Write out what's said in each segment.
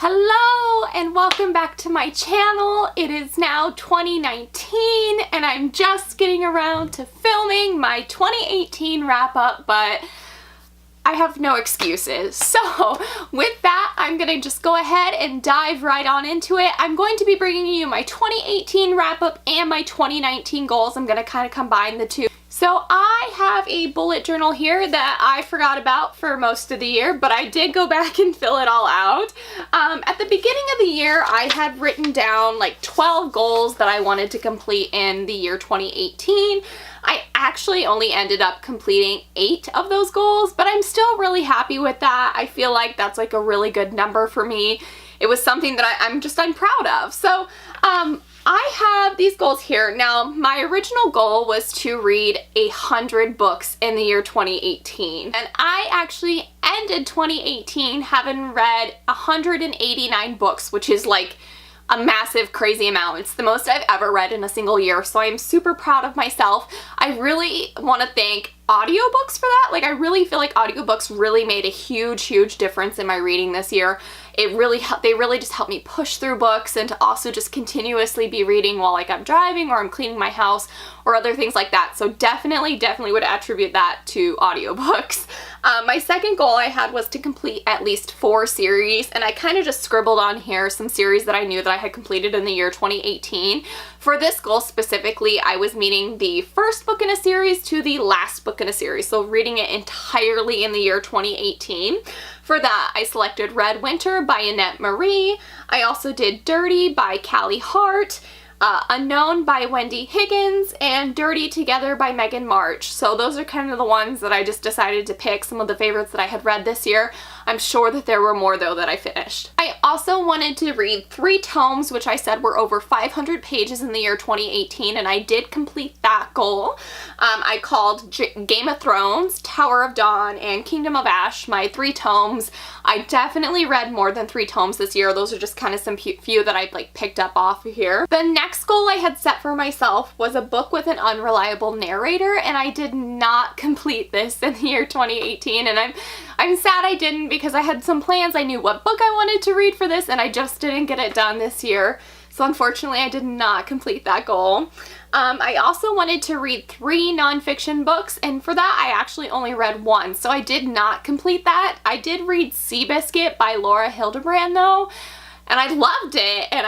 Hello and welcome back to my channel. It is now 2019 and I'm just getting around to filming my 2018 wrap up, but I have no excuses. So with that, I'm gonna just go ahead and dive right on into it. I'm going to be bringing you my 2018 wrap up and my 2019 goals. I'm gonna kind of combine the two. So I have a bullet journal here that I forgot about for most of the year, but I did go back and fill it all out. At the beginning of the year, I had written down like 12 goals that I wanted to complete in the year 2018. I actually only ended up completing 8 of those goals, but I'm still really happy with that. I feel like that's like a really good number for me. It was something that I'm proud of. So, I have these goals here. Now, my original goal was to read 100 books in the year 2018. And I actually ended 2018 having read 189 books, which is like a massive, crazy amount. It's the most I've ever read in a single year, so I'm super proud of myself. I really want to thank audiobooks for that. Like, I really feel like audiobooks really made a huge difference in my reading this year. They really just helped me push through books and to also just continuously be reading while like I'm driving or I'm cleaning my house or other things like that. So definitely would attribute that to audiobooks. My second goal I had was to complete at least 4 series, and I kind of just scribbled on here some series that I knew that I had completed in the year 2018. For this goal specifically, I was meaning the first book in a series to the last book in a series, so reading it entirely in the year 2018. For that, I selected Red Winter by Annette Marie. I also did Dirty by Callie Hart, Unknown by Wendy Higgins, and Dirty Together by Megan March. So those are kind of the ones that I just decided to pick, some of the favorites that I had read this year. I'm sure that there were more though that I finished. I also wanted to read 3 tomes, which I said were over 500 pages in the year 2018, and I did complete that goal. I called Game of Thrones, Tower of Dawn, and Kingdom of Ash my 3 tomes. I definitely read more than 3 tomes this year. Those are just kind of some few that I like picked up off of here. The next goal I had set for myself was a book with an unreliable narrator, and I did not complete this in the year 2018, and I'm sad I didn't, because I had some plans. I knew what book I wanted to read for this, and I just didn't get it done this year. So unfortunately, I did not complete that goal. I also wanted to read 3 nonfiction books, and for that, I actually only read 1, so I did not complete that. I did read Seabiscuit by Laura Hildebrand, though, and I loved it, and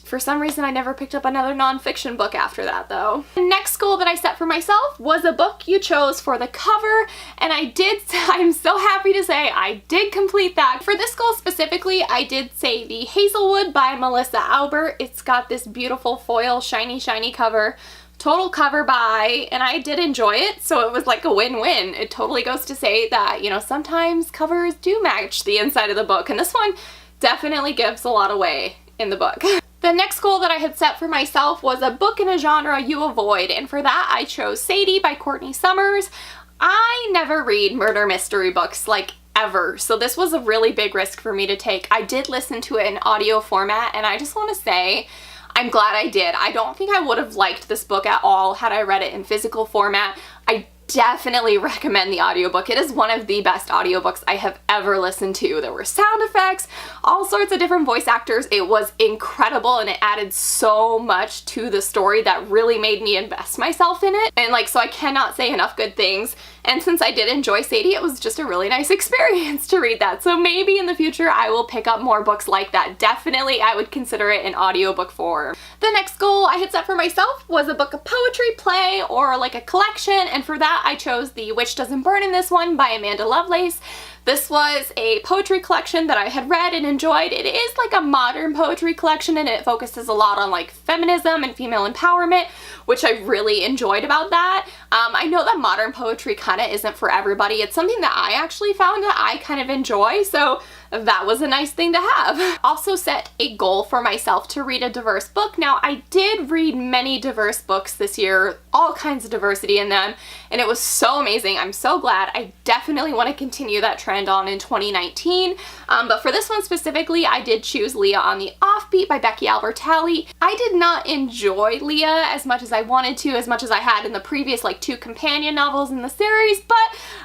for some reason, I never picked up another nonfiction book after that, though. The next goal that I set for myself was a book you chose for the cover, and I'm so happy to say I did complete that. For this goal specifically, I did say The Hazelwood by Melissa Albert. It's got this beautiful foil, shiny cover. Total cover buy, and I did enjoy it, so it was like a win-win. It totally goes to say that, you know, sometimes covers do match the inside of the book, and this one definitely gives a lot away in the book. The next goal that I had set for myself was a book in a genre you avoid, and for that I chose Sadie by Courtney Summers. I never read murder mystery books, like, ever, so this was a really big risk for me to take. I did listen to it in audio format, and I just want to say I'm glad I did. I don't think I would have liked this book at all had I read it in physical format. I definitely recommend the audiobook. It is one of the best audiobooks I have ever listened to. There were sound effects, all sorts of different voice actors. It was incredible, and it added so much to the story that really made me invest myself in it. And like, so I cannot say enough good things. And since I did enjoy Sadie, it was just a really nice experience to read that. So maybe in the future I will pick up more books like that. Definitely I would consider it in audiobook form. The next goal I had set for myself was a book of poetry, play, or like a collection, and for that I chose The Witch Doesn't Burn in This One by Amanda Lovelace. This was a poetry collection that I had read and enjoyed. It is like a modern poetry collection, and it focuses a lot on like feminism and female empowerment, which I really enjoyed about that. I know that modern poetry kind of isn't for everybody. It's something that I actually found that I kind of enjoy, so that was a nice thing to have. Also set a goal for myself to read a diverse book. Now, I did read many diverse books this year, all kinds of diversity in them, and it was so amazing. I'm so glad. I definitely want to continue that trend on in 2019. But for this one specifically, I did choose Leah on the Offbeat by Becky Albertalli. I did not enjoy Leah as much as I wanted to, as much as I had in the previous like 2 companion novels in the series, but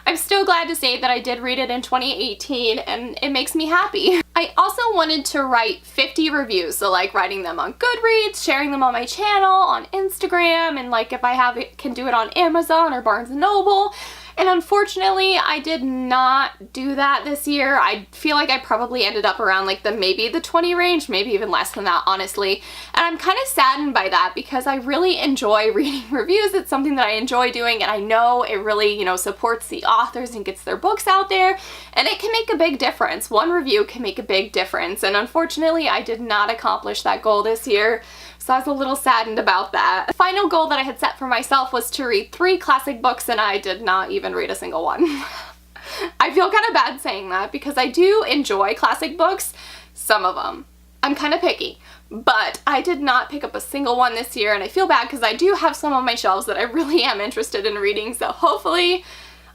I'm still glad to say that I did read it in 2018, and it makes me happy. I also wanted to write 50 reviews, so like writing them on Goodreads, sharing them on my channel, on Instagram, and like if I have it, can do it on Amazon or Barnes & Noble. And unfortunately, I did not do that this year. I feel like I probably ended up around like maybe the 20 range, maybe even less than that, honestly. And I'm kind of saddened by that because I really enjoy reading reviews. It's something that I enjoy doing, and I know it really, you know, supports the authors and gets their books out there, and it can make a big difference. One review can make a big difference, and unfortunately, I did not accomplish that goal this year. So I was a little saddened about that. The final goal that I had set for myself was to read 3 classic books, and I did not even read a single one. I feel kind of bad saying that because I do enjoy classic books, some of them. I'm kind of picky, but I did not pick up a single one this year, and I feel bad because I do have some on my shelves that I really am interested in reading, so hopefully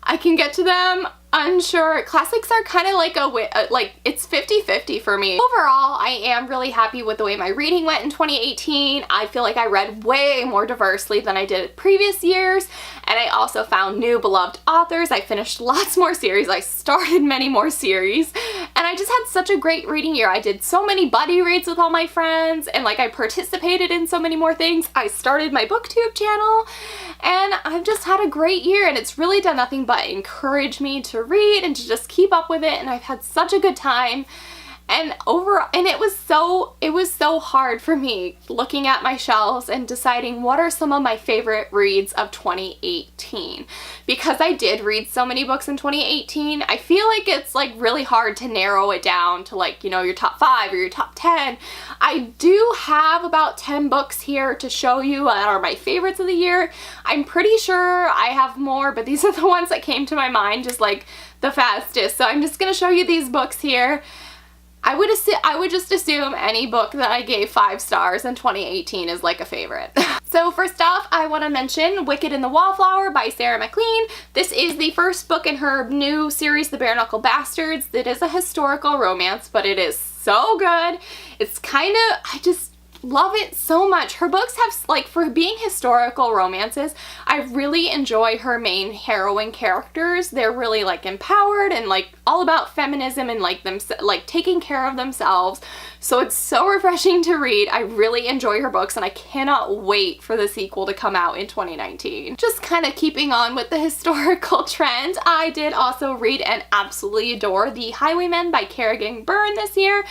I can get to them. Unsure. Classics are kind of like it's 50-50 for me. Overall, I am really happy with the way my reading went in 2018. I feel like I read way more diversely than I did previous years, and I also found new beloved authors. I finished lots more series. I started many more series, and I just had such a great reading year. I did so many buddy reads with all my friends, and like I participated in so many more things. I started my booktube channel, and I've just had a great year, and it's really done nothing but encourage me to read and to just keep up with it, and I've had such a good time. And it was so hard for me looking at my shelves and deciding what are some of my favorite reads of 2018. Because I did read so many books in 2018, I feel like it's like really hard to narrow it down to like, you know, your top 5 or your top 10. I do have about 10 books here to show you that are my favorites of the year. I'm pretty sure I have more, but these are the ones that came to my mind just like the fastest. So I'm just gonna show you these books here. I would just assume any book that I gave 5 stars in 2018 is like a favorite. So first off, I want to mention Wicked and the Wallflower by Sarah MacLean. This is the first book in her new series, The Bare Knuckle Bastards. It is a historical romance, but it is so good. It's kind of, I just love it so much. Her books have, like, for being historical romances, I really enjoy her main heroine characters. They're really like empowered and like all about feminism and like them like taking care of themselves. So it's so refreshing to read. I really enjoy her books, and I cannot wait for the sequel to come out in 2019. Just kind of keeping on with the historical trend, I did also read and absolutely adore The Highwaymen by Kerrigan Byrne this year.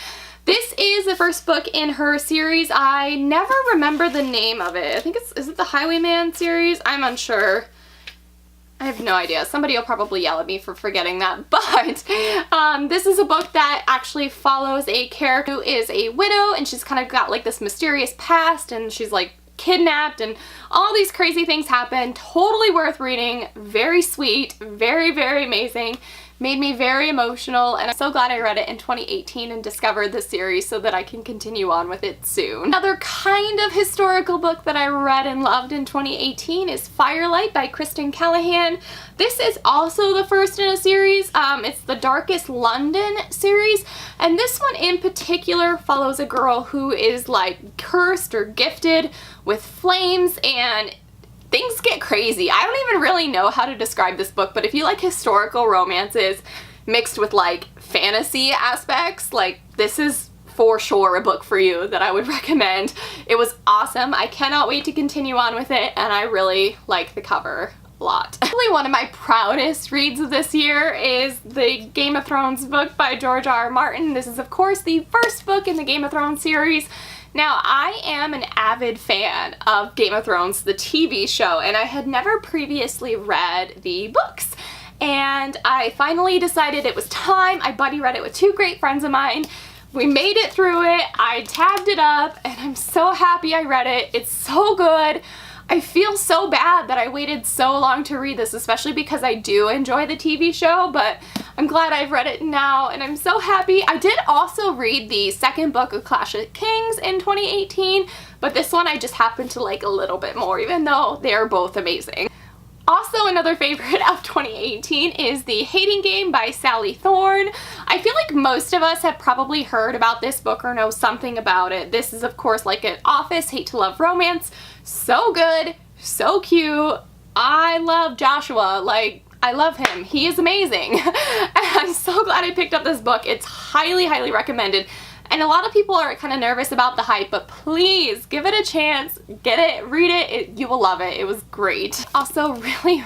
This is the first book in her series. I never remember the name of it. I think is it the Highwayman series? I'm unsure. I have no idea. Somebody will probably yell at me for forgetting that, but this is a book that actually follows a character who is a widow, and she's kind of got like this mysterious past, and she's like kidnapped, and all these crazy things happen. Totally worth reading. Very sweet. Very, very amazing. Made me very emotional, and I'm so glad I read it in 2018 and discovered the series so that I can continue on with it soon. Another kind of historical book that I read and loved in 2018 is Firelight by Kristen Callahan. This is also the first in a series. It's the Darkest London series, and this one in particular follows a girl who is like cursed or gifted with flames, and things get crazy. I don't even really know how to describe this book, but if you like historical romances mixed with like fantasy aspects, like this is for sure a book for you that I would recommend. It was awesome. I cannot wait to continue on with it, and I really like the cover a lot. Probably one of my proudest reads of this year is the Game of Thrones book by George R. R. Martin. This is of course the first book in the Game of Thrones series. Now, I am an avid fan of Game of Thrones, the TV show, and I had never previously read the books. And I finally decided it was time. I buddy read it with 2 great friends of mine. We made it through it. I tabbed it up, and I'm so happy I read it. It's so good. I feel so bad that I waited so long to read this, especially because I do enjoy the TV show, but I'm glad I've read it now, and I'm so happy. I did also read the second book of Clash of Kings in 2018, but this one I just happened to like a little bit more, even though they're both amazing. Also, another favorite of 2018 is The Hating Game by Sally Thorne. I feel like most of us have probably heard about this book or know something about it. This is, of course, like an office hate to love romance. So good, so cute. I love Joshua. Like, I love him. He is amazing. And I'm so glad I picked up this book. It's highly, highly recommended. And a lot of people are kind of nervous about the hype, but please give it a chance. Get it, read it, you will love it. It was great. Also really,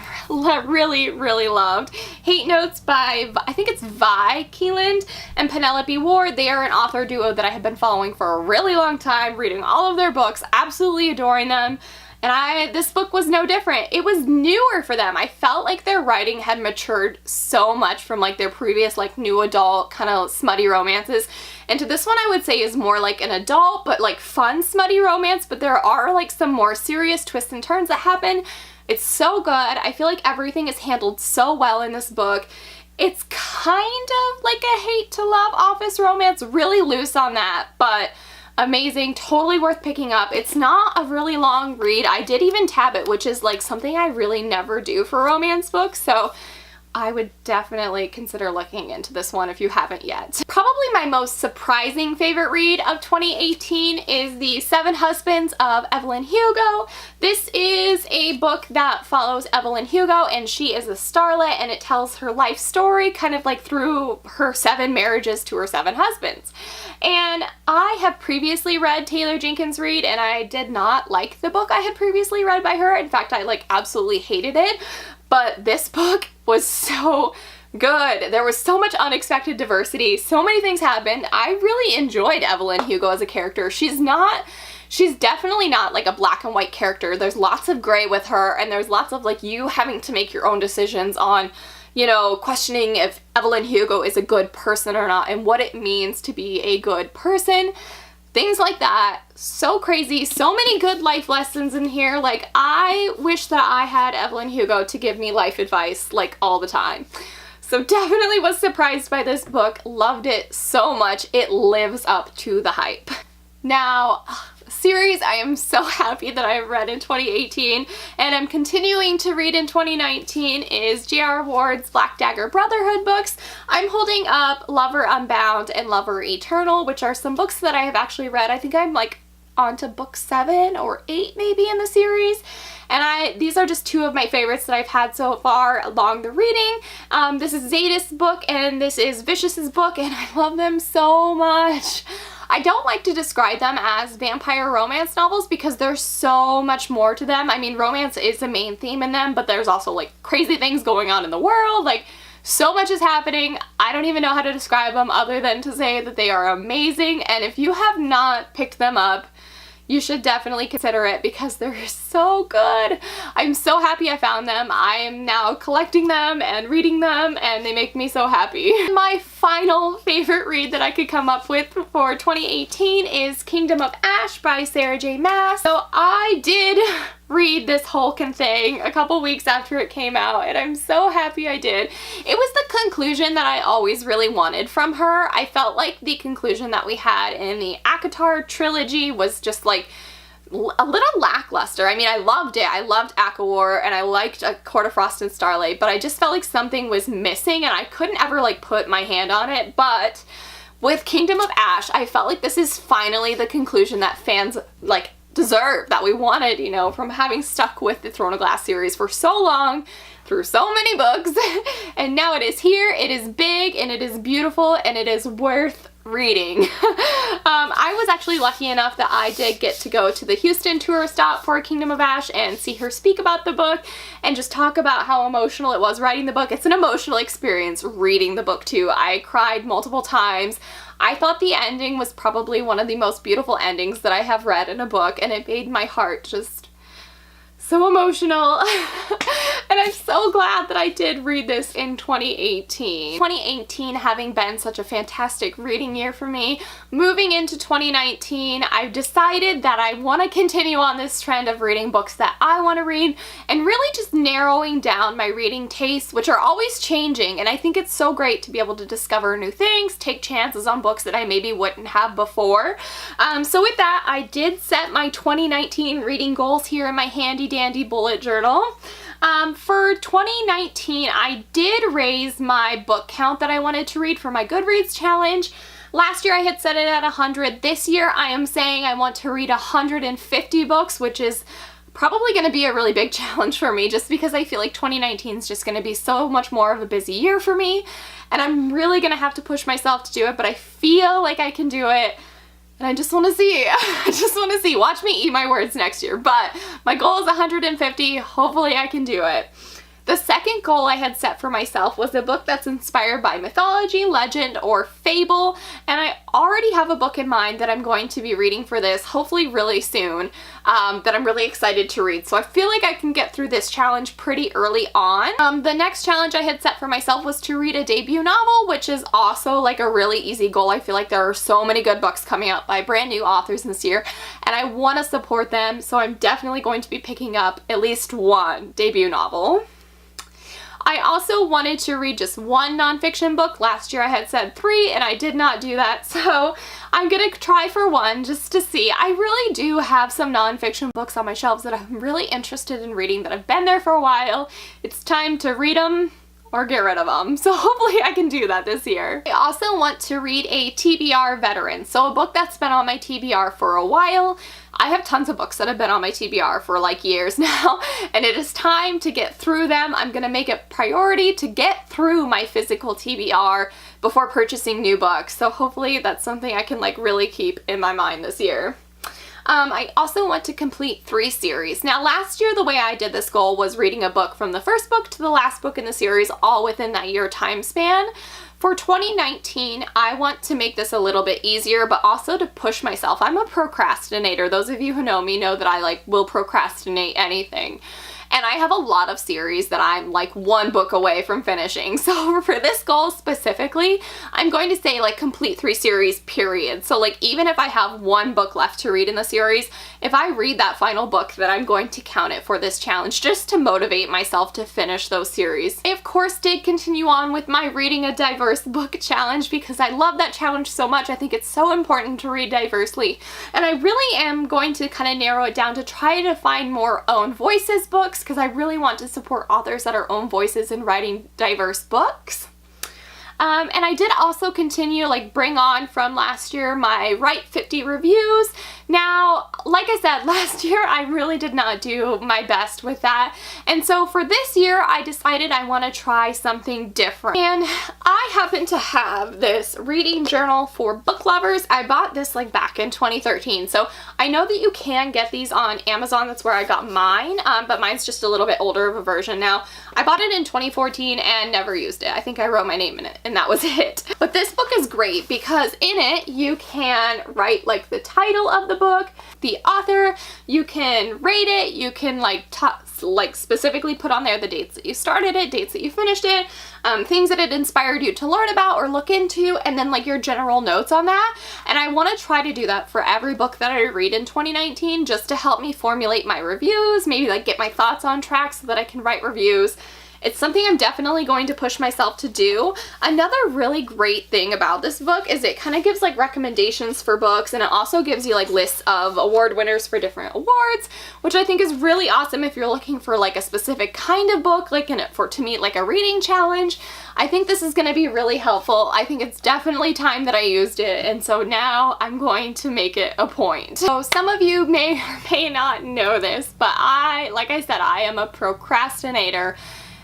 really loved Hate Notes by, I think it's Vi Keeland and Penelope Ward. They are an author duo that I have been following for a really long time, reading all of their books, absolutely adoring them. And this book was no different. It was newer for them. I felt like their writing had matured so much from like their previous like new adult kind of smutty romances. And to this one I would say is more like an adult but like fun smutty romance, but there are like some more serious twists and turns that happen. It's so good. I feel like everything is handled so well in this book. It's kind of like a hate to love office romance, really loose on that, but amazing, totally worth picking up. It's not a really long read. I did even tab it, which is like something I really never do for romance books, so I would definitely consider looking into this one if you haven't yet. Probably my most surprising favorite read of 2018 is The Seven Husbands of Evelyn Hugo. This is a book that follows Evelyn Hugo, and she is a starlet, and it tells her life story kind of like through her 7 marriages to her 7 husbands. And I have previously read Taylor Jenkins Reid, and I did not like the book I had previously read by her. In fact, I like absolutely hated it. But this book was so good. There was so much unexpected diversity. So many things happened. I really enjoyed Evelyn Hugo as a character. She's definitely not like a black and white character. There's lots of gray with her, and there's lots of like you having to make your own decisions on, you know, questioning if Evelyn Hugo is a good person or not and what it means to be a good person. Things like that. So crazy. So many good life lessons in here. Like, I wish that I had Evelyn Hugo to give me life advice like all the time. So definitely was surprised by this book. Loved it so much. It lives up to the hype. Now, series I am so happy that I've read in 2018 and I'm continuing to read in 2019 is J.R. Ward's Black Dagger Brotherhood books. I'm holding up Lover Unbound and Lover Eternal, which are some books that I have actually read. I think I'm like on to book 7 or 8 maybe in the series. And these are just 2 of my favorites that I've had so far along the reading. This is Zaida's book and this is Vicious's book, and I love them so much. I don't like to describe them as vampire romance novels because there's so much more to them. I mean, romance is the main theme in them, but there's also like crazy things going on in the world. Like, so much is happening. I don't even know how to describe them other than to say that they are amazing. And if you have not picked them up, you should definitely consider it because they're so good. I'm so happy I found them. I am now collecting them and reading them, and they make me so happy. My final favorite read that I could come up with for 2018 is Kingdom of Ash by Sarah J. Maas. So I did read this Hulken thing a couple weeks after it came out, and I'm so happy I did. It was the conclusion that I always really wanted from her. I felt like the conclusion that we had in the ACOTAR trilogy was just like a little lackluster. I mean, I loved it. I loved ACOWAR and I liked A Court of Frost and Starlight, but I just felt like something was missing and I couldn't ever like put my hand on it. But with Kingdom of Ash, I felt like this is finally the conclusion that fans like deserve, that we wanted, you know, from having stuck with the Throne of Glass series for so long through so many books. And now it is here. It is big and it is beautiful and it is worth reading. I was actually lucky enough that I did get to go to the Houston tour stop for Kingdom of Ash and see her speak about the book and just talk about how emotional it was writing the book. It's an emotional experience reading the book too. I cried multiple times. I thought the ending was probably one of the most beautiful endings that I have read in a book, and it made my heart just so emotional. And I'm so glad that I did read this in 2018. 2018 having been such a fantastic reading year for me, moving into 2019, I've decided that I want to continue on this trend of reading books that I want to read and really just narrowing down my reading tastes, which are always changing, and I think it's so great to be able to discover new things, take chances on books that I maybe wouldn't have before. So with that, I did set my 2019 reading goals here in my handy dandy bullet journal. For 2019, I did raise my book count that I wanted to read for my Goodreads challenge. Last year I had set it at 100. This year I am saying I want to read 150 books, which is probably going to be a really big challenge for me just because I feel like 2019 is just going to be so much more of a busy year for me, and I'm really going to have to push myself to do it, but I feel like I can do it. And I just want to see. I just want to see. Watch me eat my words next year. But my goal is 150. Hopefully I can do it. The second goal I had set for myself was a book that's inspired by mythology, legend, or fable, and I already have a book in mind that I'm going to be reading for this, hopefully really soon, that I'm really excited to read. So I feel like I can get through this challenge pretty early on. The next challenge I had set for myself was to read a debut novel, which is also like a really easy goal. I feel like there are so many good books coming out by brand new authors this year, and I want to support them, so I'm definitely going to be picking up at least one debut novel. I also wanted to read just one nonfiction book. Last year I had said 3 and I did not do that, so I'm gonna try for one just to see. I really do have some nonfiction books on my shelves that I'm really interested in reading that have been there for a while. It's time to read them or get rid of them. So hopefully I can do that this year. I also want to read a TBR veteran, so a book that's been on my TBR for a while. I have tons of books that have been on my TBR for like years now, and it is time to get through them. I'm gonna make it priority to get through my physical TBR before purchasing new books. So hopefully that's something I can like really keep in my mind this year. I also want to complete 3 series. Now last year the way I did this goal was reading a book from the first book to the last book in the series all within that year time span. For 2019, I want to make this a little bit easier, but also to push myself. I'm a procrastinator. Those of you who know me know that I like will procrastinate anything. And I have a lot of series that I'm like 1 book away from finishing. So for this goal specifically, I'm going to say like complete 3 series, period. So like even if I have 1 book left to read in the series, if I read that final book, then I'm going to count it for this challenge just to motivate myself to finish those series. I of course did continue on with my reading a diverse book challenge because I love that challenge so much. I think it's so important to read diversely. And I really am going to kind of narrow it down to try to find more own voices books, because I really want to support authors that are own voices in writing diverse books. And I did also continue, like bring on from last year my Write 50 reviews. Now, like I said, last year I really did not do my best with that. And so for this year, I decided I want to try something different. And I happen to have this reading journal for book lovers. I bought this like back in 2013. So I know that you can get these on Amazon. That's where I got mine. But mine's just a little bit older of a version now. I bought it in 2014 and never used it. I think I wrote my name in it and that was it. But this book is great because in it you can write like the title of the book, the author, you can rate it, you can like specifically put on there the dates that you started it, dates that you finished it, things that it inspired you to learn about or look into, and then like your general notes on that. And I want to try to do that for every book that I read in 2019 just to help me formulate my reviews, maybe like get my thoughts on track so that I can write reviews. It's something I'm definitely going to push myself to do. Another really great thing about this book is it kind of gives like recommendations for books, and it also gives you like lists of award winners for different awards, which I think is really awesome if you're looking for like a specific kind of book, like to meet like a reading challenge. I think this is going to be really helpful. I think it's definitely time that I used it, and so now I'm going to make it a point. So some of you may or may not know this, but like I said, I am a procrastinator.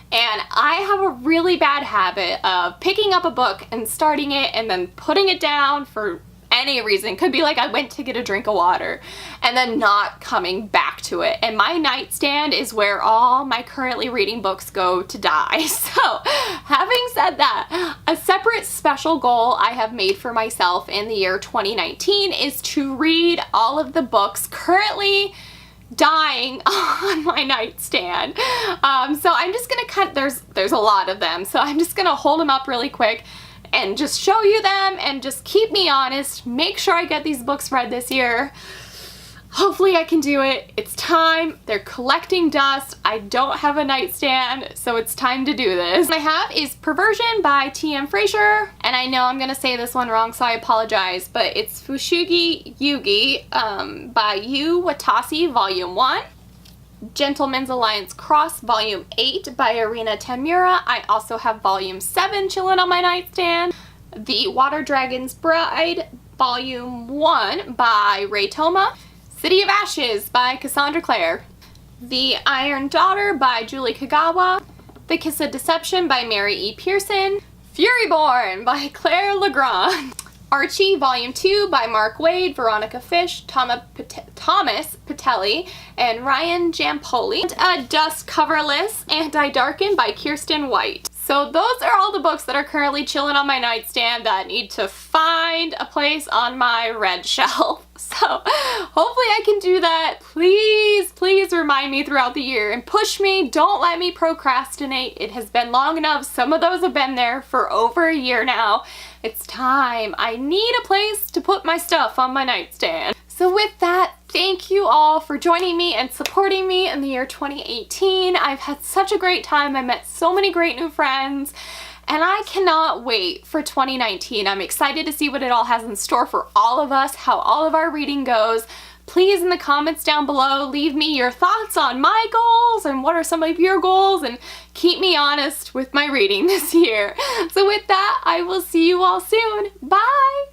And I have a really bad habit of picking up a book and starting it and then putting it down for any reason. Could be like I went to get a drink of water and then not coming back to it. And my nightstand is where all my currently reading books go to die. So having said that, a separate special goal I have made for myself in the year 2019 is to read all of the books currently dying on my nightstand. So I'm just gonna there's a lot of them, so I'm just gonna hold them up really quick and just show you them and just keep me honest, make sure I get these books read this year. Hopefully I can do it. It's time. They're collecting dust. I don't have a nightstand, so it's time to do this. What I have is Perversion by T.M. Frazier, and I know I'm gonna say this one wrong, so I apologize, but it's Fushigi Yugi by Yu Watase, Volume 1. Gentleman's Alliance Cross, Volume 8 by Arina Tamura. I also have Volume 7 chilling on my nightstand. The Water Dragon's Bride, Volume 1 by Ray Toma. City of Ashes by Cassandra Clare. The Iron Daughter by Julie Kagawa, The Kiss of Deception by Mary E. Pearson, Furyborn by Claire Legrand, Archie Volume 2 by Mark Waid, Veronica Fish, Thomas Patelli, and Ryan Jampoli, and A Dust Coverless Anti-Darken by Kirsten White. So those are all the books that are currently chilling on my nightstand that need to find a place on my red shelf. So hopefully I can do that. Please, please remind me throughout the year and push me. Don't let me procrastinate. It has been long enough. Some of those have been there for over a year now. It's time. I need a place to put my stuff on my nightstand. So with that, thank you all for joining me and supporting me in the year 2018. I've had such a great time. I met so many great new friends, and I cannot wait for 2019. I'm excited to see what it all has in store for all of us, how all of our reading goes. Please, in the comments down below, leave me your thoughts on my goals and what are some of your goals, and keep me honest with my reading this year. So with that, I will see you all soon. Bye!